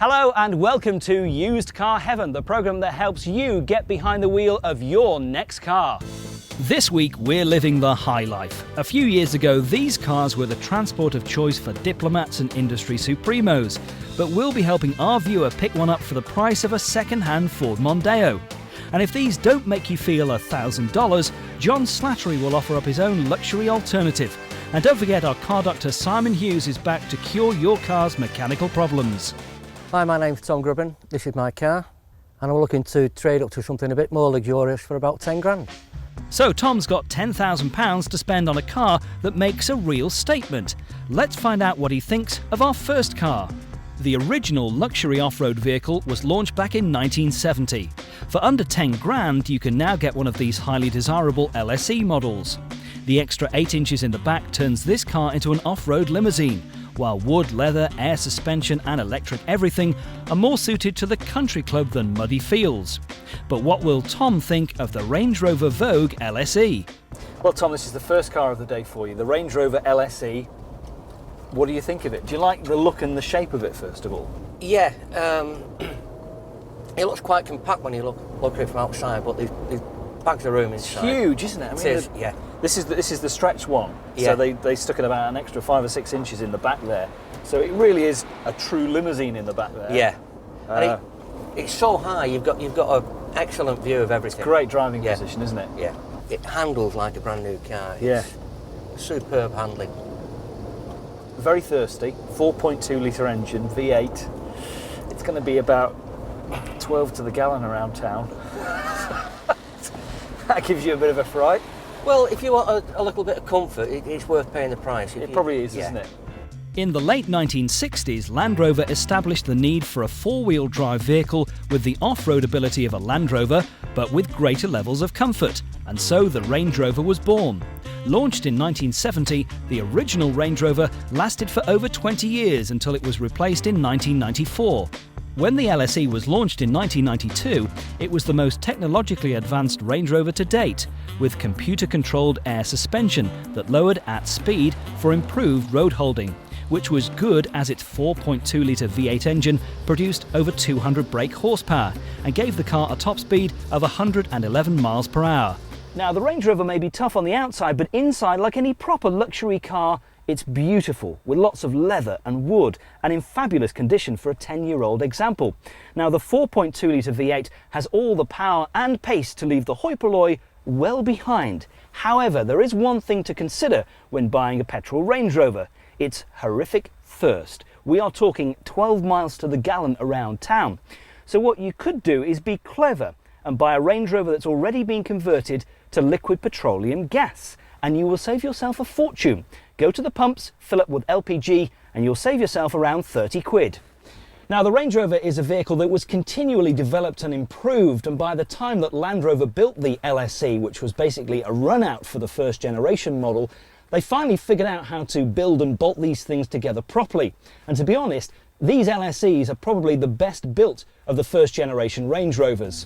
Hello and welcome to Used Car Heaven, the programme that helps you get behind the wheel of your next car. This week we're living the high life. A few years ago these cars were the transport of choice for diplomats and industry supremos, but we'll be helping our viewer pick one up for the price of a second-hand Ford Mondeo. And if these don't make you feel $1,000, John Slattery will offer up his own luxury alternative. And don't forget our car doctor Simon Hughes is back to cure your car's mechanical problems. Hi, my name's Tom Grubben. This is my car and I'm looking to trade up to something a bit more luxurious for about 10 grand. So Tom's got £10,000 to spend on a car that makes a real statement. Let's find out what he thinks of our first car. The original luxury off-road vehicle was launched back in 1970. For under 10 grand you can now get one of these highly desirable LSE models. The extra 8 inches in the back turns this car into an off-road limousine, while wood, leather, air suspension and electric everything are more suited to the country club than muddy fields. But what will Tom think of the Range Rover Vogue LSE? Well Tom, this is the first car of the day for you, the Range Rover LSE. What do you think of it? Do you like the look and the shape of it first of all? Yeah, it looks quite compact when you look at it from outside, but there's bags of room inside. It's huge, isn't it? I mean, it is, yeah. This is the stretch one, yeah. So they stuck in about an extra 5 or 6 inches in the back there. So it really is a true limousine in the back there. Yeah, and it's so high. You've got an excellent view of everything. It's great driving position, isn't it? Yeah, it handles like a brand new car. Yeah, it's superb handling. Very thirsty. 4.2 litre engine, V8. It's going to be about 12 to the gallon around town. That gives you a bit of a fright. Well, if you want a little bit of comfort, it's worth paying the price. It probably is, isn't it? In the late 1960s, Land Rover established the need for a four-wheel drive vehicle with the off-road ability of a Land Rover, but with greater levels of comfort, and so the Range Rover was born. Launched in 1970, the original Range Rover lasted for over 20 years until it was replaced in 1994. When the LSE was launched in 1992, it was the most technologically advanced Range Rover to date, with computer-controlled air suspension that lowered at speed for improved road holding, which was good as its 4.2 litre V8 engine produced over 200 brake horsepower and gave the car a top speed of 111 miles per hour. Now the Range Rover may be tough on the outside, but inside, like any proper luxury car, it's beautiful, with lots of leather and wood and in fabulous condition for a 10-year-old example. Now the 4.2 litre V8 has all the power and pace to leave the hoi polloi well behind. However, there is one thing to consider when buying a petrol Range Rover. It's horrific thirst. We are talking 12 miles to the gallon around town. So what you could do is be clever and buy a Range Rover that's already been converted to liquid petroleum gas, and you will save yourself a fortune. Go to the pumps, fill up with LPG, and you'll save yourself around 30 quid. Now the Range Rover is a vehicle that was continually developed and improved, and by the time that Land Rover built the LSE, which was basically a run-out for the first generation model, they finally figured out how to build and bolt these things together properly. And to be honest, these LSEs are probably the best built of the first generation Range Rovers.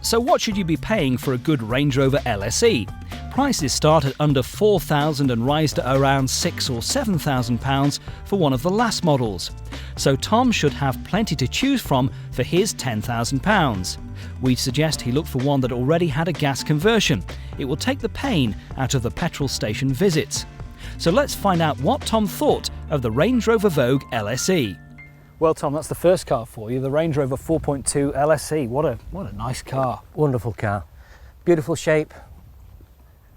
So what should you be paying for a good Range Rover LSE? Prices start at under £4,000 and rise to around £6,000 or £7,000 for one of the last models. So Tom should have plenty to choose from for his £10,000. We'd suggest he look for one that already had a gas conversion. It will take the pain out of the petrol station visits. So let's find out what Tom thought of the Range Rover Vogue LSE. Well Tom, that's the first car for you, the Range Rover 4.2 LSE. What a nice car. Wonderful car. Beautiful shape,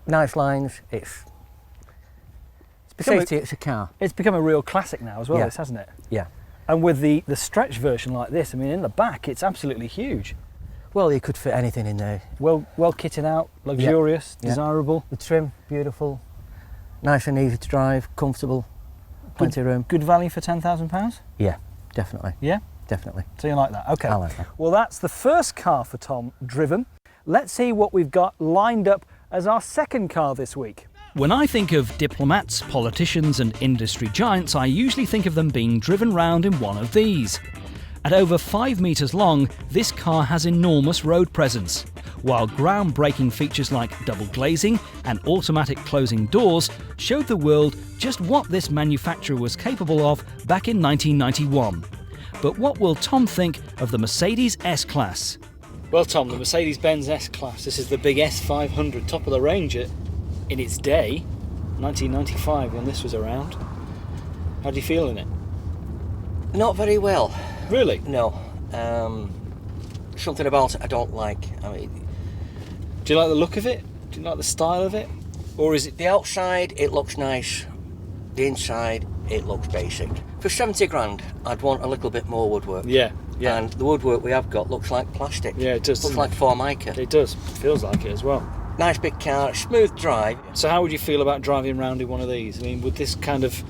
nice lines. It's a car. It's become a real classic now as well, yeah. This, hasn't it? Yeah. And with the stretch version like this, I mean, in the back, it's absolutely huge. Well, you could fit anything in there. Well kitted out, luxurious, yeah. desirable. The trim, beautiful, nice and easy to drive, comfortable, plenty of room. Good value for £10,000? Yeah, definitely. Yeah? Definitely. So you like that? Okay. I like that. Well, that's the first car for Tom driven. Let's see what we've got lined up as our second car this week. When I think of diplomats, politicians and industry giants, I usually think of them being driven round in one of these. At over 5 metres long, this car has enormous road presence, while groundbreaking features like double glazing and automatic closing doors showed the world just what this manufacturer was capable of back in 1991. But what will Tom think of the Mercedes S-Class? Well, Tom, the Mercedes-Benz S-Class, this is the big S500, top of the range in its day, 1995 when this was around. How do you feel in it? Not very well. Really? No. Something about it I don't like. I mean, do you like the look of it? Do you like the style of it? Or is it... The outside, it looks nice. The inside, it looks basic. For 70 grand, I'd want a little bit more woodwork. Yeah. Yeah. And the woodwork we have got looks like plastic. Yeah, it does. Looks like Formica. It does. Feels like it as well. Nice big car, smooth drive. So how would you feel about driving around in one of these? I mean, would this kind of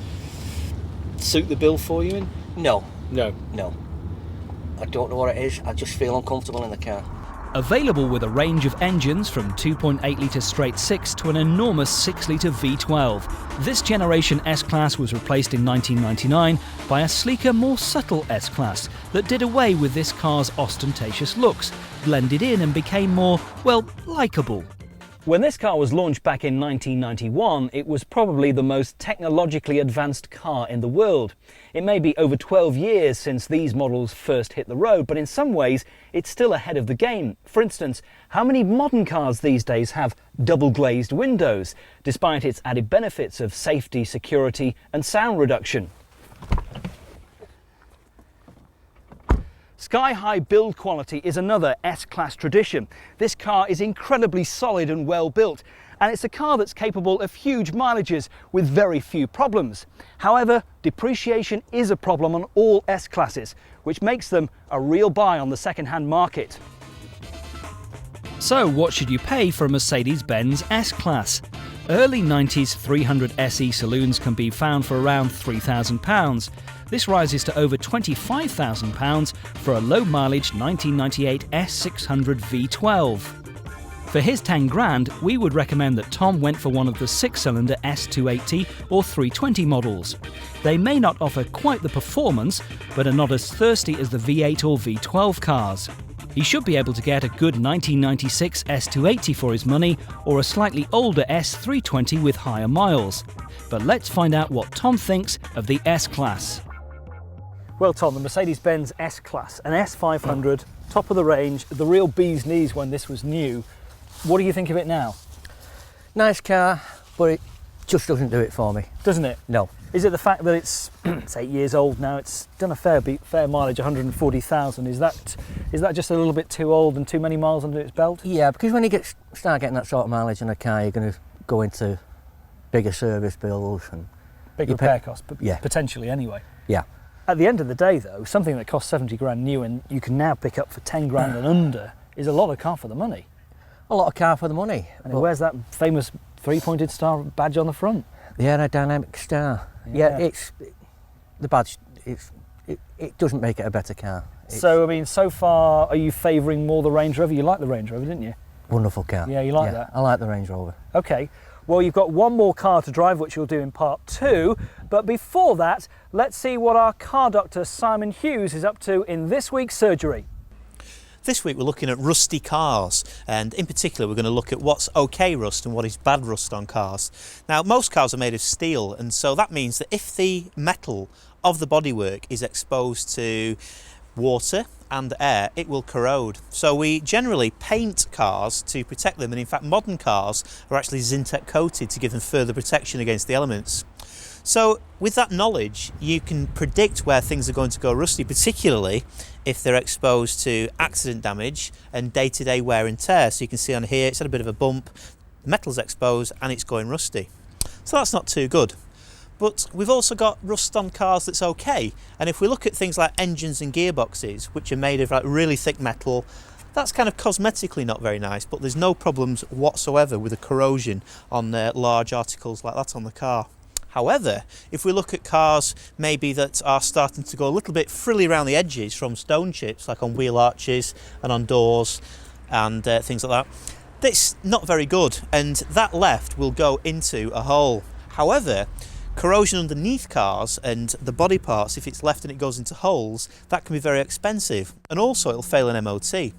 suit the bill for you? No. No. No. I don't know what it is. I just feel uncomfortable in the car. Available with a range of engines from 2.8 litre straight 6 to an enormous 6 litre V12. This generation S-Class was replaced in 1999 by a sleeker, more subtle S-Class that did away with this car's ostentatious looks, blended in and became more, well, likeable. When this car was launched back in 1991, it was probably the most technologically advanced car in the world. It may be over 12 years since these models first hit the road, but in some ways it's still ahead of the game. For instance, how many modern cars these days have double glazed windows, despite its added benefits of safety, security and sound reduction? Sky-high build quality is another S-Class tradition. This car is incredibly solid and well built, and it's a car that's capable of huge mileages with very few problems. However, depreciation is a problem on all S-Classes, which makes them a real buy on the second-hand market. So what should you pay for a Mercedes-Benz S-Class? Early 90s 300 SE saloons can be found for around £3,000. This rises to over £25,000 for a low-mileage 1998 S600 V12. For his 10 grand, we would recommend that Tom went for one of the 6-cylinder S280 or 320 models. They may not offer quite the performance, but are not as thirsty as the V8 or V12 cars. He should be able to get a good 1996 S280 for his money, or a slightly older S320 with higher miles. But let's find out what Tom thinks of the S-Class. Well, Tom, the Mercedes-Benz S-Class, an S500, top of the range, the real bee's knees when this was new. What do you think of it now? Nice car, but it just doesn't do it for me. Doesn't it? No. Is it the fact that it's 8 years old now? It's done a fair mileage, 140,000. Is that just a little bit too old and too many miles under its belt? Yeah, because when you start getting that sort of mileage in a car, you're going to go into bigger service bills and big repair costs, yeah. Potentially anyway. Yeah. At the end of the day, though, something that costs 70 grand new and you can now pick up for 10 grand and under is a lot of car for the money. A lot of car for the money. And where's that famous three-pointed star badge on the front? The aerodynamic star. Yeah, it's the badge. It doesn't make it a better car. So I mean, so far, are you favouring more the Range Rover? You like the Range Rover, didn't you? Wonderful car. Yeah, you like that. I like the Range Rover. Okay. Well, you've got one more car to drive, which you'll do in part 2. But before that, let's see what our car doctor Simon Hughes is up to in this week's surgery. This week we're looking at rusty cars, and in particular we're going to look at what's okay rust and what is bad rust on cars. Now, most cars are made of steel, and so that means that if the metal of the bodywork is exposed to water and air, it will corrode. So we generally paint cars to protect them, and in fact modern cars are actually Zintek coated to give them further protection against the elements. So with that knowledge, you can predict where things are going to go rusty, particularly if they're exposed to accident damage and day-to-day wear and tear. So you can see on here, it's had a bit of a bump, the metal's exposed and it's going rusty. So that's not too good. But we've also got rust on cars that's okay. And if we look at things like engines and gearboxes, which are made of like really thick metal, that's kind of cosmetically not very nice, but there's no problems whatsoever with the corrosion on large articles like that on the car. However, if we look at cars maybe that are starting to go a little bit frilly around the edges from stone chips, like on wheel arches and on doors and things like that, that's not very good, and that left will go into a hole. However, corrosion underneath cars and the body parts, if it's left and it goes into holes, that can be very expensive, and also it'll fail an MOT.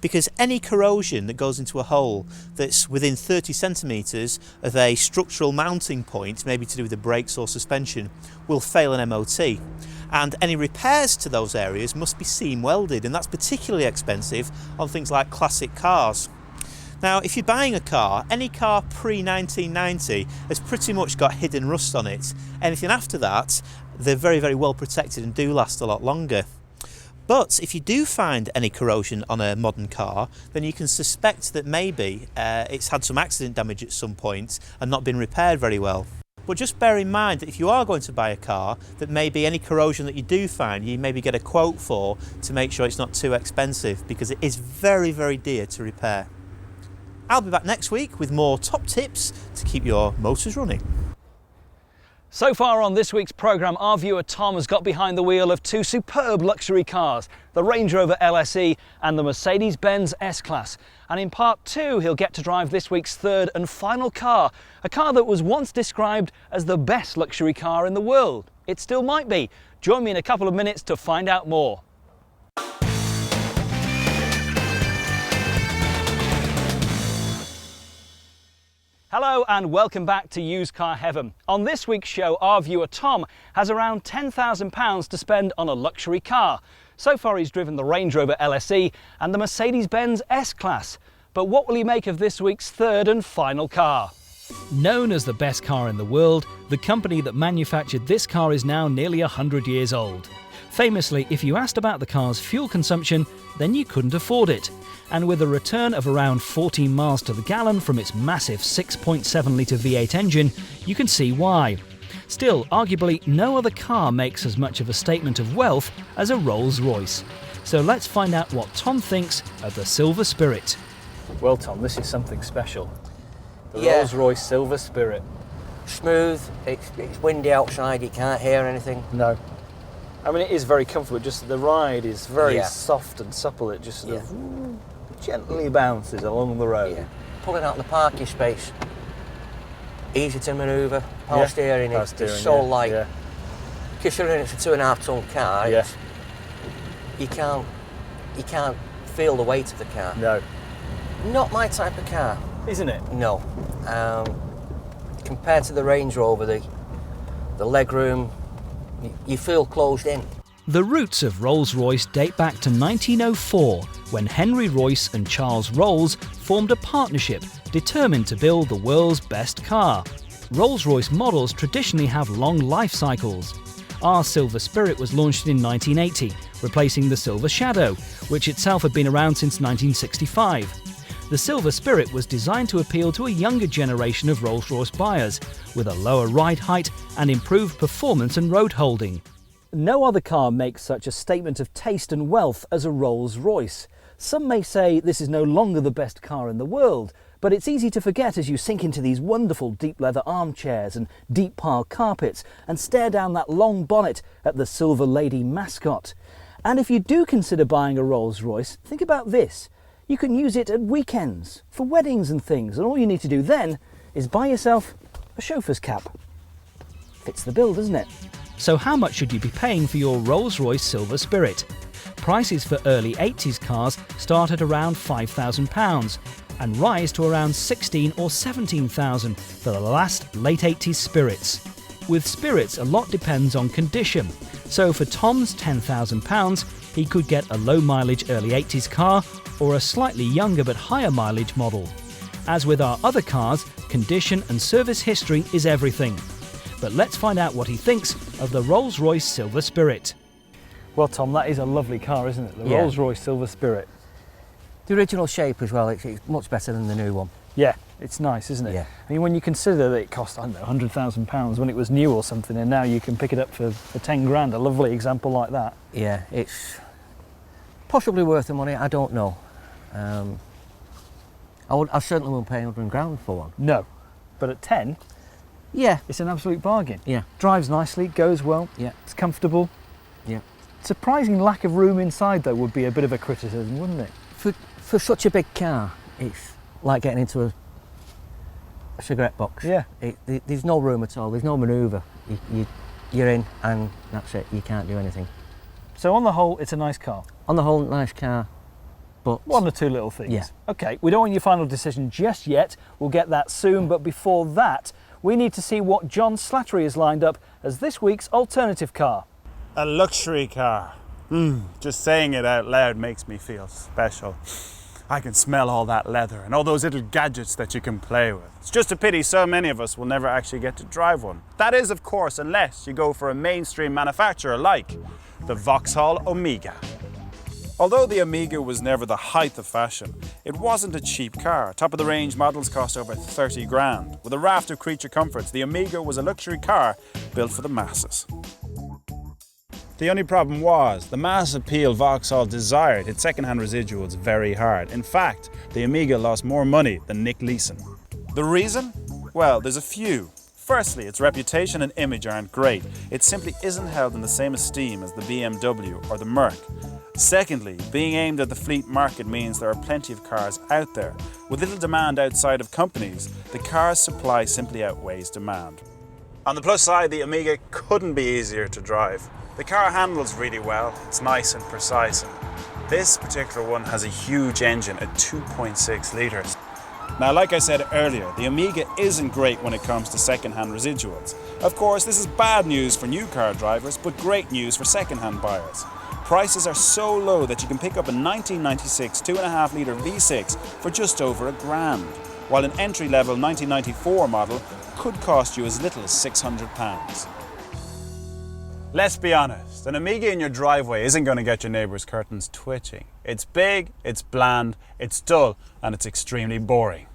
because any corrosion that goes into a hole that's within 30 centimetres of a structural mounting point, maybe to do with the brakes or suspension, will fail an MOT. And any repairs to those areas must be seam welded, and that's particularly expensive on things like classic cars. Now, if you're buying a car, any car pre-1990 has pretty much got hidden rust on it. Anything after that, they're very, very well protected and do last a lot longer. But if you do find any corrosion on a modern car, then you can suspect that maybe it's had some accident damage at some point and not been repaired very well. But just bear in mind that if you are going to buy a car, that maybe any corrosion that you do find, you maybe get a quote for to make sure it's not too expensive, because it is very, very dear to repair. I'll be back next week with more top tips to keep your motors running. So far on this week's programme, our viewer Tom has got behind the wheel of two superb luxury cars, the Range Rover LSE and the Mercedes-Benz S-Class. And in part 2, he'll get to drive this week's third and final car, a car that was once described as the best luxury car in the world. It still might be. Join me in a couple of minutes to find out more. Hello and welcome back to Used Car Heaven. On this week's show, our viewer Tom has around £10,000 to spend on a luxury car. So far he's driven the Range Rover LSE and the Mercedes-Benz S-Class. But what will he make of this week's third and final car? Known as the best car in the world, the company that manufactured this car is now nearly 100 years old. Famously, if you asked about the car's fuel consumption, then you couldn't afford it. And with a return of around 14 miles to the gallon from its massive 6.7 litre V8 engine, you can see why. Still, arguably, no other car makes as much of a statement of wealth as a Rolls-Royce. So let's find out what Tom thinks of the Silver Spirit. Well, Tom, this is something special. The Yeah. Rolls-Royce Silver Spirit. Smooth, it's windy outside, you can't hear anything. No. I mean, it is very comfortable, just the ride is very soft and supple. It just sort of gently bounces along the road. Yeah. Pulling out the parking space, easy to manoeuvre, power steering, it's so light. Yeah. Considering it's a 2.5 ton car, you can't feel the weight of the car. No. Not my type of car. Isn't it? No. Compared to the Range Rover, the legroom, you feel closed in. The roots of Rolls-Royce date back to 1904, when Henry Royce and Charles Rolls formed a partnership determined to build the world's best car. Rolls-Royce models traditionally have long life cycles. Our Silver Spirit was launched in 1980, replacing the Silver Shadow, which itself had been around since 1965. The Silver Spirit was designed to appeal to a younger generation of Rolls-Royce buyers, with a lower ride height and improved performance and road holding. No other car makes such a statement of taste and wealth as a Rolls-Royce. Some may say this is no longer the best car in the world, but it's easy to forget as you sink into these wonderful deep leather armchairs and deep pile carpets and stare down that long bonnet at the Silver Lady mascot. And if you do consider buying a Rolls-Royce, think about this. You can use it at weekends, for weddings and things, and all you need to do then is buy yourself a chauffeur's cap. Fits the bill, doesn't it? So how much should you be paying for your Rolls-Royce Silver Spirit? Prices for early 80s cars start at around £5,000 and rise to around £16,000 or £17,000 for the last late 80s Spirits. With Spirits, a lot depends on condition. So for Tom's £10,000, he could get a low mileage early 80s car or a slightly younger but higher mileage model. As with our other cars, condition and service history is everything. But let's find out what he thinks of the Rolls-Royce Silver Spirit. Well, Tom, that is a lovely car, isn't it? The Rolls-Royce Silver Spirit. The original shape as well, it's much better than the new one. Yeah, it's nice, isn't it? Yeah. I mean, when you consider that it cost, I don't know, £100,000 when it was new or something, and now you can pick it up for 10 grand, a lovely example like that. Yeah, it's possibly worth the money, I don't know. I certainly won't pay 100 grand for one. No, but at 10, yeah, it's an absolute bargain. Yeah. Drives nicely, goes well, yeah, it's comfortable. Yeah. Surprising lack of room inside, though, would be a bit of a criticism, wouldn't it? For such a big car, it's like getting into a cigarette box. Yeah. There's no room at all, there's no manoeuvre. You're in and that's it, you can't do anything. So on the whole, it's a nice car. On the whole, nice car. But One or two little things. Yeah. Okay, we don't want your final decision just yet. We'll get that soon, but before that, we need to see what John Slattery has lined up as this week's alternative car. A luxury car. Just saying it out loud makes me feel special. I can smell all that leather and all those little gadgets that you can play with. It's just a pity so many of us will never actually get to drive one. That is, of course, unless you go for a mainstream manufacturer like the Vauxhall Amiga. Although the Amiga was never the height of fashion, it wasn't a cheap car. Top of the range models cost over 30 grand. With a raft of creature comforts, the Amiga was a luxury car built for the masses. The only problem was, the mass appeal Vauxhall desired hit second-hand residuals very hard. In fact, the Amiga lost more money than Nick Leeson. The reason? Well, there's a few. Firstly, its reputation and image aren't great. It simply isn't held in the same esteem as the BMW or the Merc. Secondly, being aimed at the fleet market means there are plenty of cars out there. With little demand outside of companies, the car's supply simply outweighs demand. On the plus side, the Amiga couldn't be easier to drive. The car handles really well, it's nice and precise. This particular one has a huge engine at 2.6 litres. Now, like I said earlier, the Amiga isn't great when it comes to second-hand residuals. Of course, this is bad news for new car drivers, but great news for second-hand buyers. Prices are so low that you can pick up a 1996 2.5 litre V6 for just over £1,000, while an entry-level 1994 model could cost you as little as £600. Let's be honest, an Amiga in your driveway isn't going to get your neighbour's curtains twitching. It's big, it's bland, it's dull, and it's extremely boring.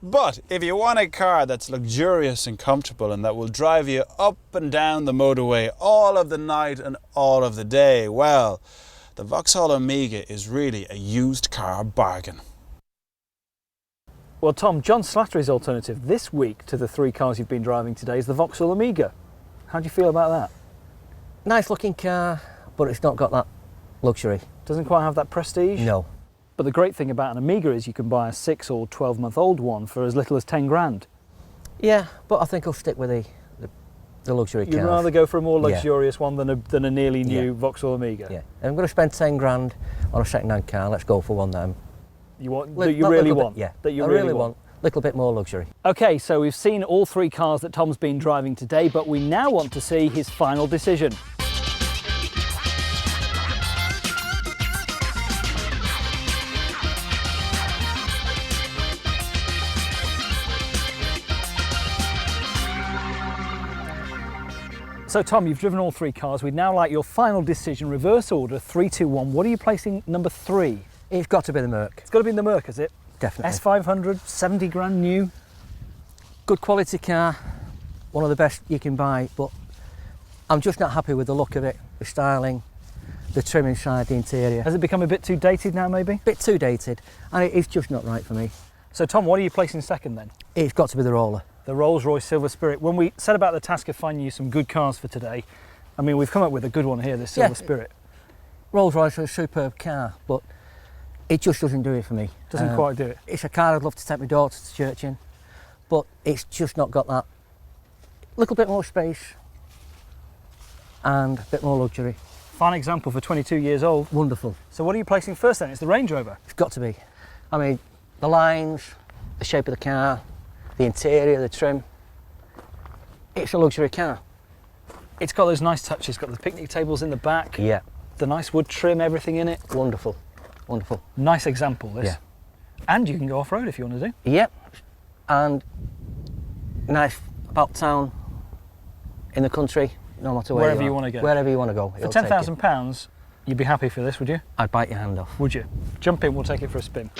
But if you want a car that's luxurious and comfortable and that will drive you up and down the motorway all of the night and all of the day, well, the Vauxhall Amiga is really a used car bargain. Well, Tom, John Slattery's alternative this week to the three cars you've been driving today is the Vauxhall Amiga. How do you feel about that? nice looking car, but it's not got that luxury. Doesn't quite have that prestige? No. But the great thing about an Amiga is you can buy a 6 or 12-month-old one for as little as 10 grand. Yeah, but I think I'll stick with the luxury car. You'd rather go for a more luxurious one than a nearly new Yeah. Vauxhall Amiga? Yeah. If I'm going to spend 10 grand on a second-hand car, let's go for one that you want, that you really want? Yeah, that you I really want. A little bit more luxury. Okay, so we've seen all three cars that Tom's been driving today, but we now want to see his final decision. So Tom, you've driven all three cars. We'd now like your final decision, reverse order, 3, 2, 1. What are you placing number 3? It's got to be the Merc. It's got to be in the Merc, is it? Definitely. S500, 70 grand new. Good quality car, one of the best you can buy, but I'm just not happy with the look of it, the styling, the trim inside, the interior. Has it become a bit too dated now, maybe? Bit too dated, and it's just not right for me. So Tom, what are you placing second then? It's got to be the Roller. The Rolls-Royce Silver Spirit. When we set about the task of finding you some good cars for today, I mean, we've come up with a good one here, this Silver Spirit. Rolls-Royce is a superb car, but it just doesn't do it for me. Doesn't quite do it. It's a car I'd love to take my daughter to church in, but it's just not got that little bit more space and a bit more luxury. Fine example for 22 years old. Wonderful. So what are you placing first then? It's the Range Rover. It's got to be. I mean, the lines, the shape of the car, the interior, the trim. It's a luxury car. It's got those nice touches. It's got the picnic tables in the back. Yeah. The nice wood trim, everything in it. Wonderful. Wonderful. Nice example, this. Yeah. And you can go off-road if you want to do. Yep. And nice about town, in the country, no matter where Wherever you you want to go. Wherever you want to go. For £10,000, you'd be happy for this, would you? I'd bite your hand off. Would you? Jump in, we'll take it for a spin.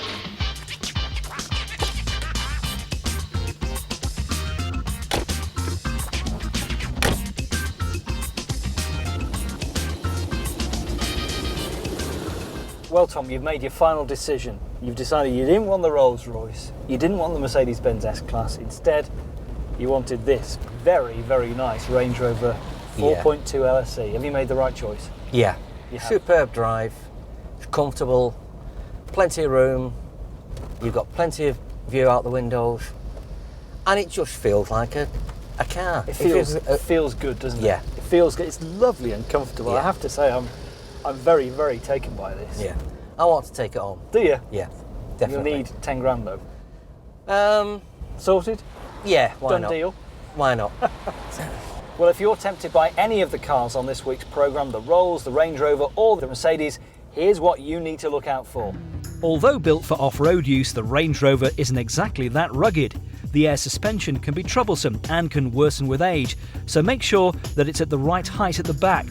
Well, Tom, you've made your final decision. You've decided you didn't want the Rolls-Royce, you didn't want the Mercedes-Benz S-Class. Instead, you wanted this very, very nice Range Rover 4.2 LSE. Have you made the right choice? Yeah. You have. Superb drive. It's comfortable. Plenty of room. You've got plenty of view out the windows. And it just feels like a car. It feels good, doesn't it? Yeah. It feels good. It's lovely and comfortable. Yeah. I have to say, I'm very, very taken by this. Yeah. I want to take it on. Do you? Yeah, You'll definitely. need 10 grand though. Sorted? Yeah, why Done not? deal? Why not? Well, if you're tempted by any of the cars on this week's programme, the Rolls, the Range Rover or the Mercedes, here's what you need to look out for. Although built for off-road use, the Range Rover isn't exactly that rugged. The air suspension can be troublesome and can worsen with age, so make sure that it's at the right height at the back.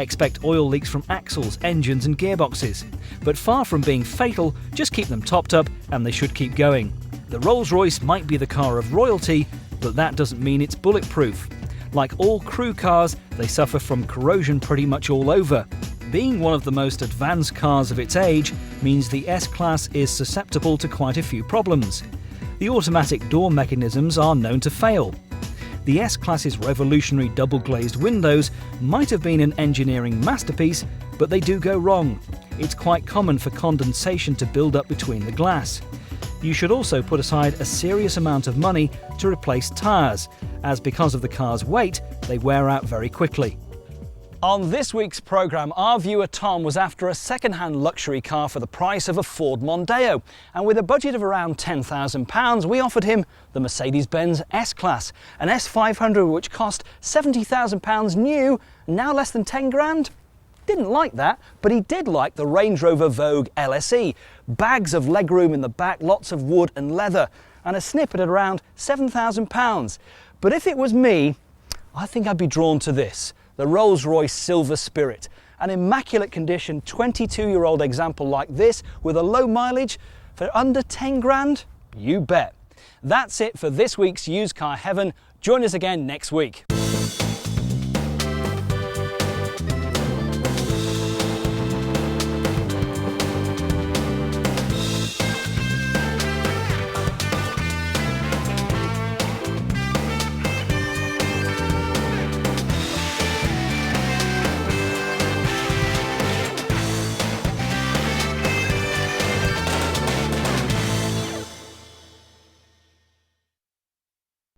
Expect oil leaks from axles, engines and gearboxes. But far from being fatal, just keep them topped up and they should keep going. The Rolls-Royce might be the car of royalty, but that doesn't mean it's bulletproof. Like all crew cars, they suffer from corrosion pretty much all over. Being one of the most advanced cars of its age means the S-Class is susceptible to quite a few problems. The automatic door mechanisms are known to fail. The S-Class's revolutionary double-glazed windows might have been an engineering masterpiece, but they do go wrong. It's quite common for condensation to build up between the glass. You should also put aside a serious amount of money to replace tyres, as because of the car's weight, they wear out very quickly. On this week's programme, our viewer Tom was after a second-hand luxury car for the price of a Ford Mondeo, and with a budget of around £10,000, we offered him the Mercedes-Benz S-Class, an S500 which cost £70,000 new, now less than 10 grand. Didn't like that, but he did like the Range Rover Vogue LSE. Bags of legroom in the back, lots of wood and leather, and a snippet at around £7,000. But if it was me, I think I'd be drawn to this. The Rolls-Royce Silver Spirit, an immaculate condition 22-year-old example like this with a low mileage for under 10 grand? You bet. That's it for this week's Used Car Heaven. Join us again next week.